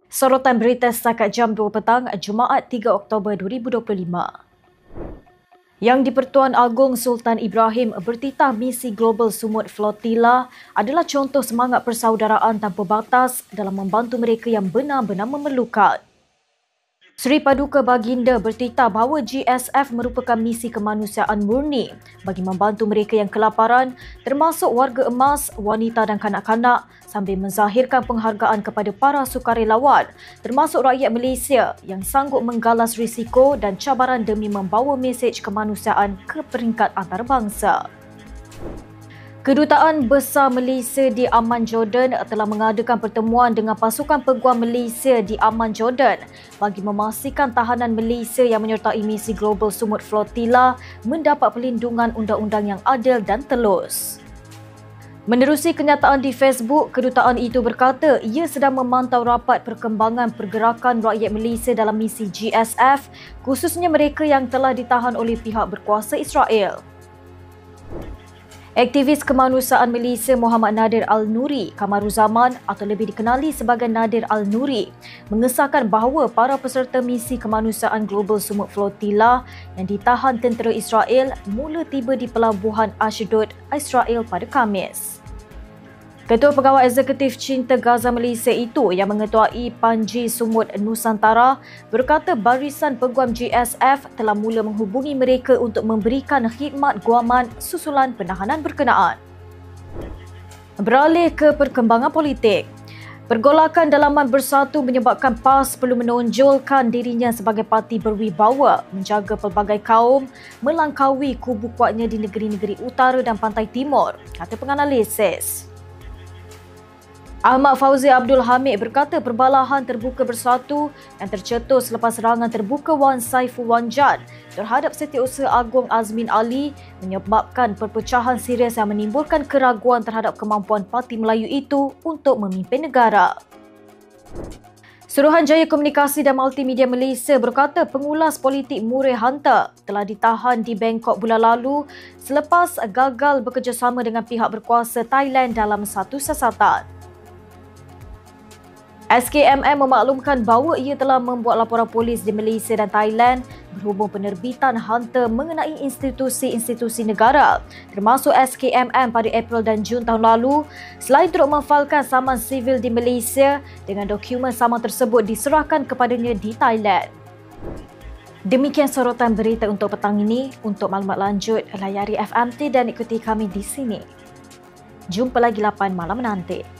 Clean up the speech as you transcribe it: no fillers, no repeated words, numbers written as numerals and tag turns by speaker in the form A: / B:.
A: Sorotan berita setakat jam 2 petang, Jumaat 3 Oktober 2025. Yang di-Pertuan Agong Sultan Ibrahim bertitah misi Global Sumut Flotilla adalah contoh semangat persaudaraan tanpa batas dalam membantu mereka yang benar-benar memerlukan. Seri Paduka Baginda bertitah bahawa GSF merupakan misi kemanusiaan murni bagi membantu mereka yang kelaparan, termasuk warga emas, wanita dan kanak-kanak, sambil menzahirkan penghargaan kepada para sukarelawan, termasuk rakyat Malaysia yang sanggup menggalas risiko dan cabaran demi membawa mesej kemanusiaan ke peringkat antarabangsa. Kedutaan Besar Malaysia di Amman, Jordan telah mengadakan pertemuan dengan pasukan peguam Malaysia di Amman, Jordan bagi memastikan tahanan Malaysia yang menyertai misi Global Sumut Flotilla mendapat perlindungan undang-undang yang adil dan telus. Menerusi kenyataan di Facebook, kedutaan itu berkata ia sedang memantau rapat perkembangan pergerakan rakyat Malaysia dalam misi GSF, khususnya mereka yang telah ditahan oleh pihak berkuasa Israel. Aktivis kemanusiaan Malaysia Muhammad Nadir Al-Nuri Kamaruzaman atau lebih dikenali sebagai Nadir Al-Nuri mengesahkan bahawa para peserta misi kemanusiaan Global Sumut Flotilla yang ditahan tentera Israel mula tiba di pelabuhan Ashdod, Israel pada Khamis. Ketua Pegawai Eksekutif Cinta Gaza Malaysia itu yang mengetuai Panji Sumut Nusantara berkata barisan peguam GSF telah mula menghubungi mereka untuk memberikan khidmat guaman susulan penahanan berkenaan. Beralih ke perkembangan politik. Pergolakan dalaman bersatu menyebabkan PAS perlu menonjolkan dirinya sebagai parti berwibawa menjaga pelbagai kaum melangkaui kubu kuatnya di negeri-negeri utara dan pantai timur, kata penganalisis. Ahmad Fauzi Abdul Hamid berkata perbalahan terbuka bersatu yang tercetus selepas serangan terbuka Wan Saiful Wanjan terhadap Setiausaha Agong Azmin Ali menyebabkan perpecahan serius yang menimbulkan keraguan terhadap kemampuan Parti Melayu itu untuk memimpin negara. Suruhanjaya Komunikasi dan Multimedia Malaysia berkata pengulas politik Murray Hunter telah ditahan di Bangkok bulan lalu selepas gagal bekerjasama dengan pihak berkuasa Thailand dalam satu siasatan. SKMM memaklumkan bahawa ia telah membuat laporan polis di Malaysia dan Thailand berhubung penerbitan Hunter mengenai institusi-institusi negara termasuk SKMM pada April dan Jun tahun lalu selain turut memfailkan saman sivil di Malaysia dengan dokumen saman tersebut diserahkan kepadanya di Thailand. Demikian sorotan berita untuk petang ini. Untuk maklumat lanjut, layari FMT dan ikuti kami di sini. Jumpa lagi 8 malam nanti.